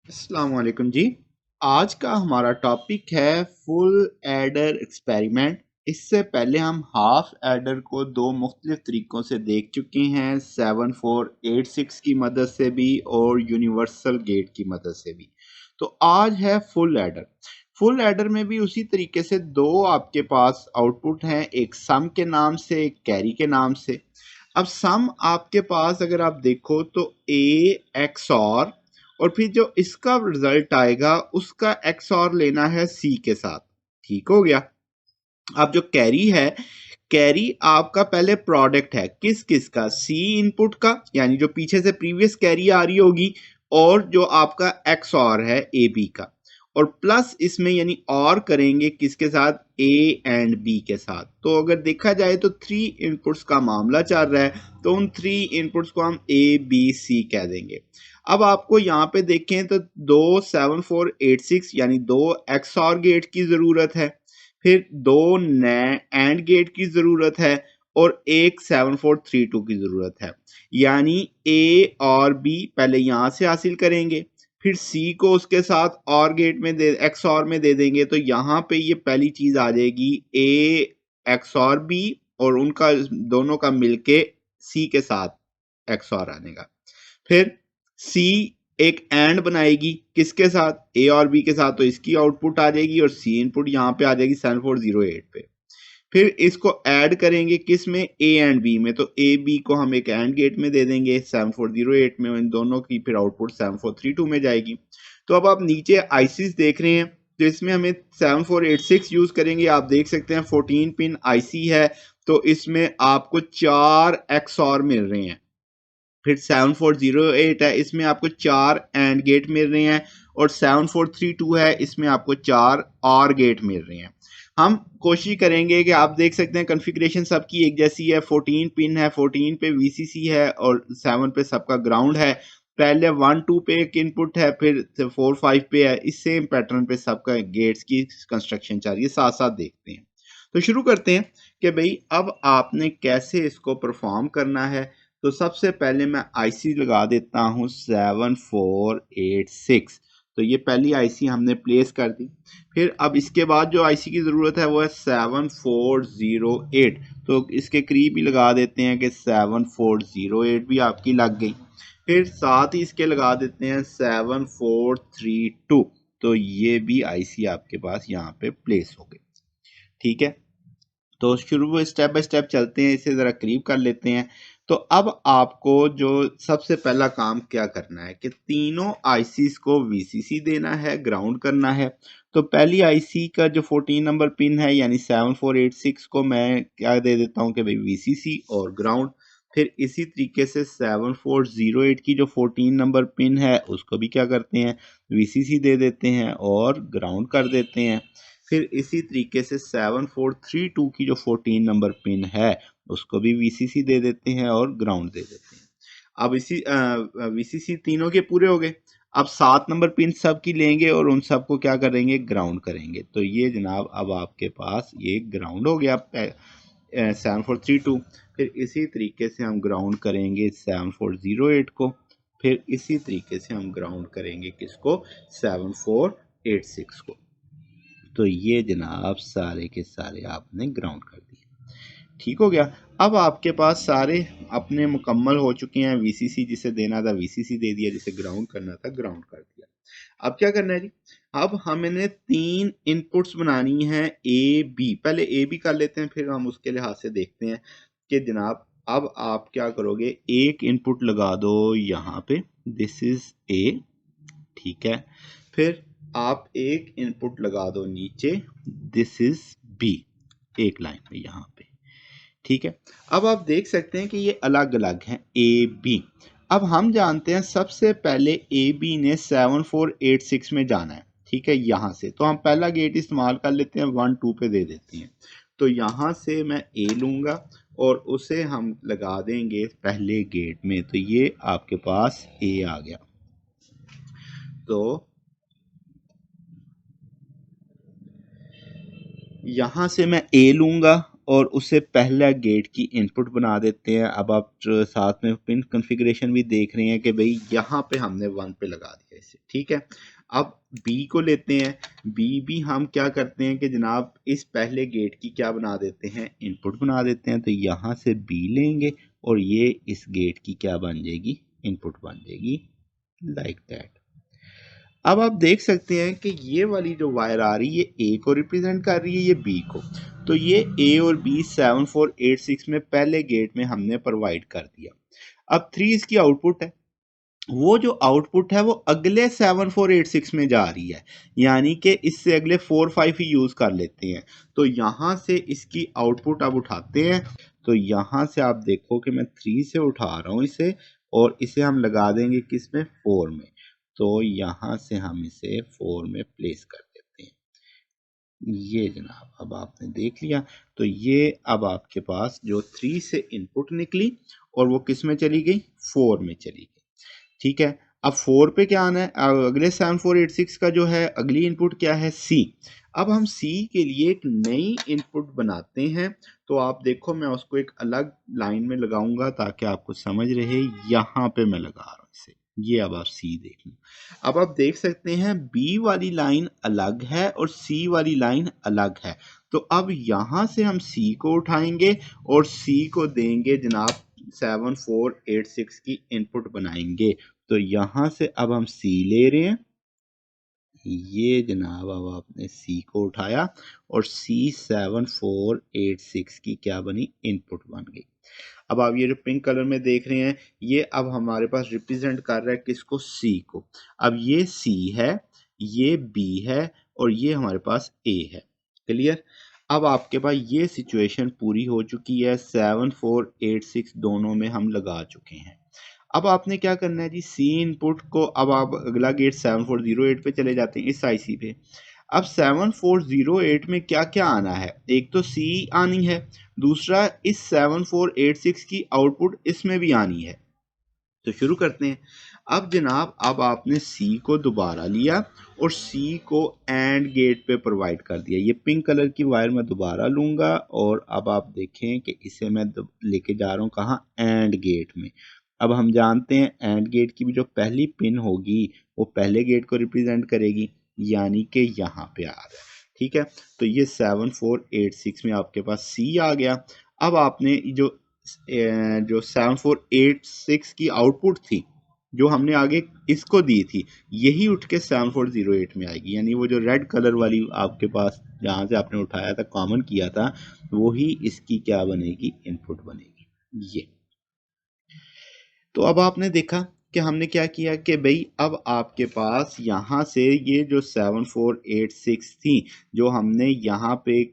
अस्सलाम वालेकुम जी। आज का हमारा टॉपिक है फुल एडर एक्सपेरिमेंट। इससे पहले हम हाफ एडर को दो मुख्तलिफ तरीक़ों से देख चुके हैं, 7486 की मदद से भी और यूनिवर्सल गेट की मदद से भी। तो आज है फुल एडर। फुल एडर में भी उसी तरीके से दो आपके पास आउटपुट हैं, एक सम के नाम से, एक कैरी के नाम से। अब सम आपके पास अगर आप देखो तो ए एक्स और फिर जो इसका रिजल्ट आएगा उसका एक्स और लेना है सी के साथ। ठीक हो गया। अब जो कैरी है, कैरी आपका पहले प्रोडक्ट है किस किस का, सी इनपुट का, यानी जो पीछे से प्रीवियस कैरी आ रही होगी, और जो आपका एक्स और है ए बी का, और प्लस इसमें यानी और करेंगे किसके साथ, ए एंड बी के साथ। तो अगर देखा जाए तो थ्री इनपुट्स का मामला चल रहा है, तो उन थ्री इनपुट्स को हम ए बी सी कह देंगे। अब आपको यहाँ पे देखें तो दो 7486 यानी दो एक्स और गेट की जरूरत है, फिर दो एंड गेट की जरूरत है, और एक 7432 की जरूरत है। यानी ए और बी पहले यहां से हासिल करेंगे, फिर सी को उसके साथ और गेट में दे, एक्स और में दे देंगे। तो यहाँ पे ये पहली चीज आ जाएगी ए एक्स और बी, और उनका दोनों का मिलके सी के साथ एक्स और आने का। फिर सी एक एंड बनाएगी किसके साथ, ए और बी के साथ, तो इसकी आउटपुट आ जाएगी, और सी इनपुट यहाँ पे आ जाएगी 7408 पे। फिर इसको ऐड करेंगे किस में, ए एंड बी में, तो ए बी को हम एक एंड गेट में दे देंगे 7408 में, इन दोनों की फिर आउटपुट 7432 में जाएगी। तो अब आप नीचे आईसीज देख रहे हैं, तो इसमें हमें 7486 यूज करेंगे। आप देख सकते हैं 14 पिन आईसी है, तो इसमें आपको चार एक्स और मिल रहे हैं। फिर 7408 है, इसमें आपको चार एंड गेट मिल रहे हैं, और 7432 है, इसमें आपको चार और गेट मिल रहे हैं। हम कोशिश करेंगे कि आप देख सकते हैं कॉन्फ़िगरेशन सबकी एक जैसी है। 14 पिन है, 14 पे वीसीसी है, और 7 पे सबका ग्राउंड है। पहले 1 2 पे एक इनपुट है, फिर 4 5 पे है। इस सेम पैटर्न पे सबका गेट्स की कंस्ट्रक्शन चल रही है, साथ साथ देखते हैं। तो शुरू करते हैं कि भाई अब आपने कैसे इसको परफॉर्म करना है। तो सबसे पहले मैं आईसी लगा देता हूं 7486। तो ये पहली आईसी हमने प्लेस कर दी। फिर अब इसके बाद जो आईसी की ज़रूरत है वो है 7408। तो इसके करीब ही लगा देते हैं कि 7408 भी आपकी लग गई। फिर साथ ही इसके लगा देते हैं 7432। तो ये भी आईसी आपके पास यहाँ पे प्लेस हो गई। ठीक है, तो शुरू में स्टेप बाय स्टेप चलते हैं, इसे ज़रा करीब कर लेते हैं। तो अब आपको जो सबसे पहला काम क्या करना है कि तीनों आईसीज को वीसीसी देना है, ग्राउंड करना है। तो पहली आईसी का जो 14 नंबर पिन है यानी 7486 को मैं क्या दे देता हूं कि भाई वीसीसी और ग्राउंड। फिर इसी तरीके से 7408 की जो 14 नंबर पिन है उसको भी क्या करते हैं, वीसीसी दे देते हैं और ग्राउंड कर देते हैं। फिर इसी तरीके से 7432 की जो 14 नंबर पिन है उसको भी वीसीसी दे देते हैं और ग्राउंड दे देते हैं। अब इसी वीसीसी तीनों के पूरे हो गए। अब 7 नंबर पिन सब की लेंगे और उन सबको क्या करेंगे, ग्राउंड करेंगे। तो ये जनाब अब आपके पास ये ग्राउंड हो गया 7432। फिर इसी तरीके से हम ग्राउंड करेंगे 7408 को। फिर इसी तरीके से हम ग्राउंड करेंगे किसको, 7486 को। तो ये जनाब सारे के सारे आपने ग्राउंड कर दिए। ठीक हो गया। अब आपके पास सारे अपने मुकम्मल हो चुके हैं। वीसीसी जिसे देना था वीसीसी दे दिया, जिसे ग्राउंड करना था ग्राउंड कर दिया। अब क्या करना है जी, अब हमें तीन इनपुट्स बनानी है ए बी। पहले ए बी कर लेते हैं, फिर हम उसके लिहाज से देखते हैं कि जनाब अब आप क्या करोगे। एक इनपुट लगा दो यहाँ पे, दिस इज ए। ठीक है, फिर आप एक इनपुट लगा दो नीचे, दिस इज बी, एक लाइन में यहाँ पे। ठीक है, अब आप देख सकते हैं कि ये अलग अलग हैं ए बी। अब हम जानते हैं सबसे पहले ए बी ने 7486 में जाना है। ठीक है, यहाँ से तो हम पहला गेट इस्तेमाल कर लेते हैं, 1 2 पे दे देते हैं। तो यहाँ से मैं ए लूँगा और उसे हम लगा देंगे पहले गेट में। तो ये आपके पास ए आ गया। तो यहां से मैं ए लूंगा और उसे पहला गेट की इनपुट बना देते हैं। अब आप साथ में पिन कॉन्फ़िगरेशन भी देख रहे हैं कि भाई यहाँ पे हमने 1 पे लगा दिया इसे, ठीक है। अब बी को लेते हैं, बी भी हम क्या करते हैं कि जनाब इस पहले गेट की क्या बना देते हैं, इनपुट बना देते हैं। तो यहाँ से बी लेंगे और ये इस गेट की क्या बन जाएगी, इनपुट बन जाएगी, लाइक दैट। अब आप देख सकते हैं कि ये वाली जो वायर आ रही है ए को रिप्रेजेंट कर रही है, ये बी को। तो ये ए और बी 7486 में पहले गेट में हमने प्रोवाइड कर दिया। अब 3 इसकी आउटपुट है, वो जो आउटपुट है वो अगले 7486 में जा रही है, यानी कि इससे अगले 4-5 ही यूज कर लेते हैं। तो यहाँ से इसकी आउटपुट अब उठाते हैं। तो यहाँ से आप देखो कि मैं 3 से उठा रहा हूँ इसे, और इसे हम लगा देंगे किस में, 4 में। तो यहाँ से हम इसे 4 में प्लेस कर देते हैं। ये जनाब अब आपने देख लिया। तो ये अब आपके पास जो 3 से इनपुट निकली और वो किस में चली गई, 4 में चली गई, ठीक है। अब 4 पे क्या आना है, अगले 7486 का जो है अगली इनपुट क्या है, सी। अब हम सी के लिए एक नई इनपुट बनाते हैं। तो आप देखो मैं उसको एक अलग लाइन में लगाऊंगा ताकि आपको समझ रहे, यहाँ पे मैं लगा रहा हूँ इसे। ये अब आप सी देख लो। अब आप देख सकते हैं बी वाली लाइन अलग है और सी वाली लाइन अलग है। तो अब यहाँ से हम सी को उठाएंगे और सी को देंगे जनाब 7486 की इनपुट बनाएंगे। तो यहाँ से अब हम सी ले रहे हैं, ये जनाब अब आपने सी को उठाया और सी 7486 की क्या बनी, इनपुट बन गई। अब आप ये जो पिंक कलर में देख रहे हैं, ये अब हमारे पास रिप्रेजेंट कर रहा है किसको, सी को। अब ये सी है, ये बी है और ये हमारे पास ए है, क्लियर। अब आपके पास ये सिचुएशन पूरी हो चुकी है, 7486 दोनों में हम लगा चुके हैं। अब आपने क्या करना है जी, सी इनपुट को, अब आप अगला गेट 7408 पे चले जाते हैं, इस आईसी पे। अब 7408 में क्या क्या आना है, एक तो सी आनी है, दूसरा इस 7486 की आउटपुट इसमें भी आनी है। तो शुरू करते हैं। अब जनाब अब आपने सी को दोबारा लिया और सी को एंड गेट पे प्रोवाइड कर दिया। ये पिंक कलर की वायर मैं दोबारा लूंगा और अब आप देखें कि इसे मैं लेके जा रहा हूँ कहाँ, एंड गेट में। अब हम जानते हैं एंड गेट की भी जो पहली पिन होगी वो पहले गेट को रिप्रेजेंट करेगी, यानी कि यहाँ पे आ रहा है, ठीक है। तो ये 7486 में आपके पास सी आ गया। अब आपने जो 7486 की आउटपुट थी जो हमने आगे इसको दी थी, यही उठ के 7408 में आएगी, यानी वो जो रेड कलर वाली आपके पास जहाँ से आपने उठाया था, कॉमन किया था, वही इसकी क्या बनेगी, इनपुट बनेगी ये। तो अब आपने देखा कि हमने क्या किया कि भाई अब आपके पास यहाँ से ये जो 7486 थी, जो हमने यहाँ पे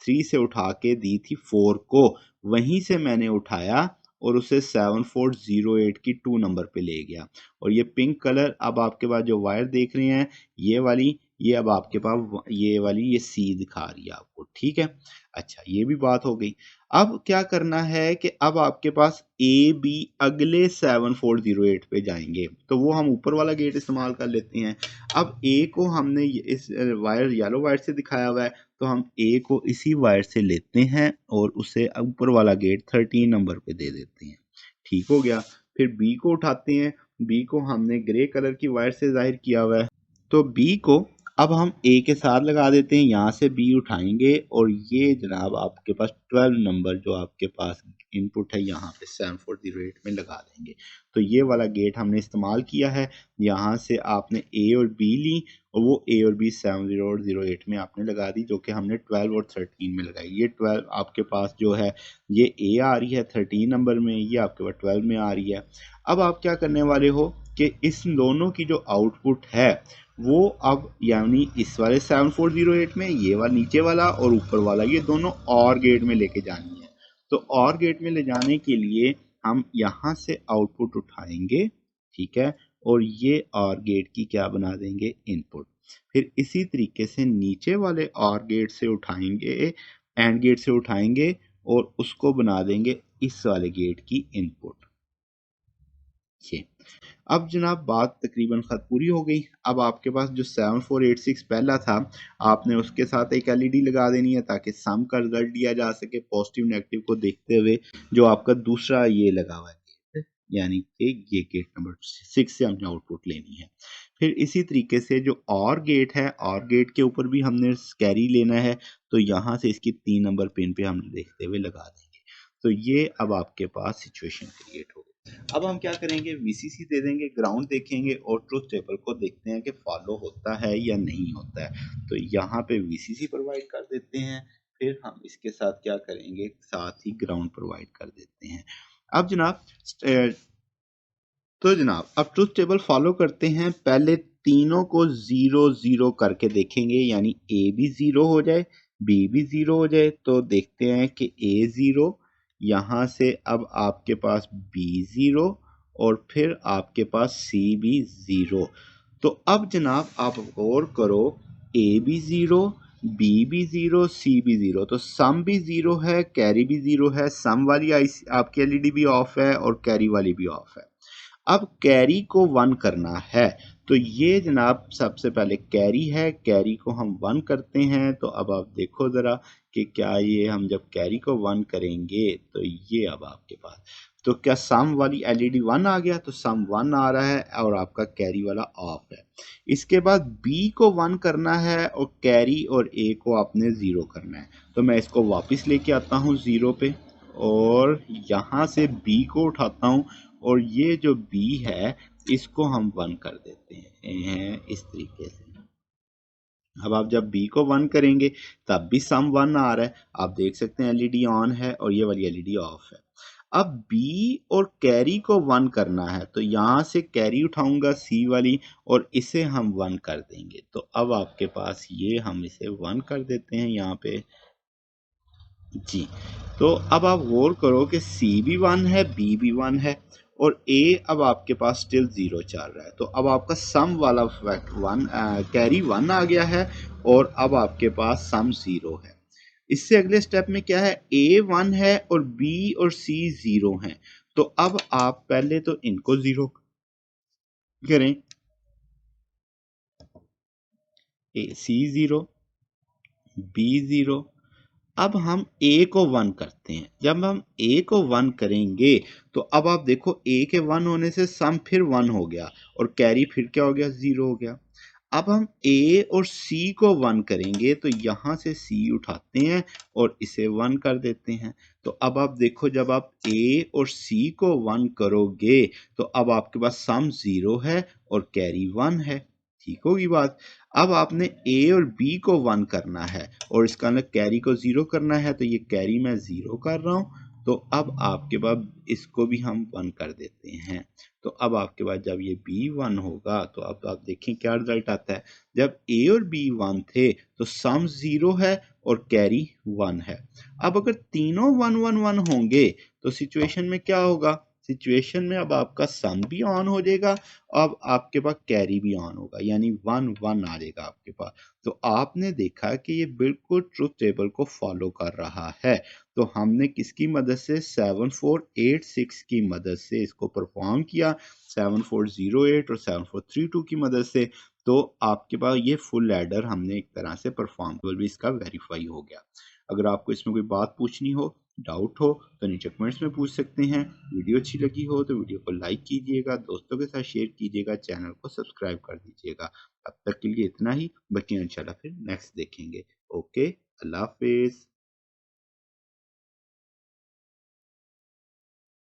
3 से उठा के दी थी 4 को, वहीं से मैंने उठाया और उसे 7408 की 2 नंबर पे ले गया। और ये पिंक कलर अब आपके पास जो वायर देख रहे हैं, ये वाली, ये अब आपके पास ये वाली ये सी दिखा रही है आपको, ठीक है। अच्छा, ये भी बात हो गई। अब क्या करना है कि अब आपके पास ए बी अगले 7408 पे जाएंगे, तो वो हम ऊपर वाला गेट इस्तेमाल कर लेते हैं। अब ए को हमने इस वायर येलो वायर से दिखाया हुआ है, तो हम ए को इसी वायर से लेते हैं और उसे ऊपर वाला गेट 13 नंबर पे दे देते हैं, ठीक हो गया। फिर बी को उठाते हैं, बी को हमने ग्रे कलर की वायर से जाहिर किया हुआ है, तो बी को अब हम ए के साथ लगा देते हैं, यहाँ से बी उठाएंगे और ये जनाब आपके पास 12 नंबर जो आपके पास इनपुट है यहाँ पे 7408 में लगा देंगे। तो ये वाला गेट हमने इस्तेमाल किया है, यहाँ से आपने ए और बी ली और वो ए और बी 7008 में आपने लगा दी, जो कि हमने 12 और 13 में लगाई। ये 12 आपके पास जो है ये ए आ रही है 13 नंबर में, ये आपके पास 12 में आ रही है। अब आप क्या करने वाले हो कि इस दोनों की जो आउटपुट है वो अब यानी इस वाले 7408 में, ये वाला नीचे वाला और ऊपर वाला, ये दोनों और गेट में लेके जानी है। तो और गेट में ले जाने के लिए हम यहाँ से आउटपुट उठाएंगे, ठीक है, और ये और गेट की क्या बना देंगे, इनपुट। फिर इसी तरीके से नीचे वाले और गेट से उठाएंगे, एंड गेट से उठाएंगे और उसको बना देंगे इस वाले गेट की इनपुट। ये अब जनाब बात तकरीबन खत पूरी हो गई। अब आपके पास जो 7486 पहला था, आपने उसके साथ एक एलईडी लगा देनी है ताकि सम का रिजल्ट दिया जा सके पॉजिटिव नेगेटिव को देखते हुए। जो आपका दूसरा ये लगा हुआ है गेट, यानी कि ये गेट नंबर 6 से हमने आउटपुट लेनी है। फिर इसी तरीके से जो और गेट है, और गेट के ऊपर भी हमने कैरी लेना है, तो यहाँ से इसकी 3 नंबर पिन पे हम देखते हुए लगा देंगे। तो ये अब आपके पास सिचुएशन क्रिएट हो गई। अब हम क्या करेंगे, वीसीसी दे देंगे, ग्राउंड देखेंगे और ट्रुथ टेबल को देखते हैं कि फॉलो होता है या नहीं होता है। तो यहाँ पे वीसीसी प्रोवाइड कर देते हैं, फिर हम इसके साथ क्या करेंगे, साथ ही ग्राउंड प्रोवाइड कर देते हैं। अब जनाब अब ट्रुथ टेबल फॉलो करते हैं। पहले तीनों को 0 0 करके देखेंगे, यानी ए भी 0 हो जाए, बी भी 0 हो जाए। तो देखते हैं कि ए 0, यहाँ से अब आपके पास बी 0 और फिर आपके पास सी भी 0। तो अब जनाब आप गौर करो, ए भी 0, बी भी 0, सी भी 0, तो सम भी 0 है, कैरी भी 0 है। सम वाली आपकी एलईडी भी ऑफ है और कैरी वाली भी ऑफ है। अब कैरी को 1 करना है, तो ये जनाब सबसे पहले कैरी है, कैरी को हम 1 करते हैं। तो अब आप देखो ज़रा कि क्या ये हम जब कैरी को 1 करेंगे तो ये अब आपके पास, तो क्या सम वाली एलईडी 1 आ गया, तो सम 1 आ रहा है और आपका कैरी वाला ऑफ है। इसके बाद बी को 1 करना है और कैरी और ए को आपने 0 करना है। तो मैं इसको वापस लेके आता हूँ 0 पे और यहाँ से बी को उठाता हूँ और ये जो बी है इसको हम 1 कर देते हैं इस तरीके से। अब आप जब बी को 1 करेंगे तब भी सम 1 आ रहा है, आप देख सकते हैं एलईडी ऑन है और ये वाली एलईडी ऑफ है। अब बी और कैरी को 1 करना है, तो यहाँ से कैरी उठाऊंगा सी वाली और इसे हम 1 कर देंगे। तो अब आपके पास ये हम इसे 1 कर देते हैं यहाँ पे जी। तो अब आप गौर करो कि सी भी 1 है, बी भी 1 है और ए अब आपके पास स्टिल 0 चल रहा है। तो अब आपका सम वाला फैक्ट 1 कैरी 1 आ गया है और अब आपके पास सम 0 है। इससे अगले स्टेप में क्या है, ए 1 है और बी और सी 0 है। तो अब आप पहले तो इनको 0 करें, ए सी 0, बी 0। अब हम ए को 1 करते हैं। जब हम ए को 1 करेंगे तो अब आप देखो ए के 1 होने से सम फिर 1 हो गया और कैरी फिर क्या हो गया, 0 हो गया। अब हम ए और सी को 1 करेंगे तो यहाँ से सी उठाते हैं और इसे 1 कर देते हैं। तो अब आप देखो जब आप ए और सी को 1 करोगे तो अब आपके पास सम 0 है और कैरी 1 है। ठीक होगी बात। अब आपने ए और बी को 1 करना है और इसका मतलब कैरी को 0 करना है, तो ये कैरी मैं 0 कर रहा हूँ। तो अब आपके पास इसको भी हम 1 कर देते हैं। तो अब आपके पास जब ये बी 1 होगा तो अब आप देखें क्या रिजल्ट आता है। जब ए और बी 1 थे तो सम 0 है और कैरी 1 है। अब अगर तीनों 1 1 1 होंगे तो सिचुएशन में क्या होगा, सिचुएशन में अब आपका सम भी ऑन हो जाएगा, अब आपके पास कैरी भी ऑन होगा, यानी 1 1 आ जाएगा आपके पास। तो आपने देखा कि ये बिल्कुल ट्रुथ टेबल को फॉलो कर रहा है। तो हमने किसकी मदद से, 7486 की मदद से इसको परफॉर्म किया, 7408 और 7432 की मदद से। तो आपके पास ये फुल एडर हमने एक तरह से परफॉर्म भी इसका वेरीफाई हो गया। अगर आपको इसमें कोई बात पूछनी हो, डाउट हो तो नीचे कमेंट्स में पूछ सकते हैं। वीडियो अच्छी लगी हो तो वीडियो को लाइक कीजिएगा, दोस्तों के साथ शेयर कीजिएगा, चैनल को सब्सक्राइब कर दीजिएगा। अब तक के लिए इतना ही, बाकी इंशाल्लाह फिर नेक्स्ट देखेंगे। ओके, अल्लाह हाफिज।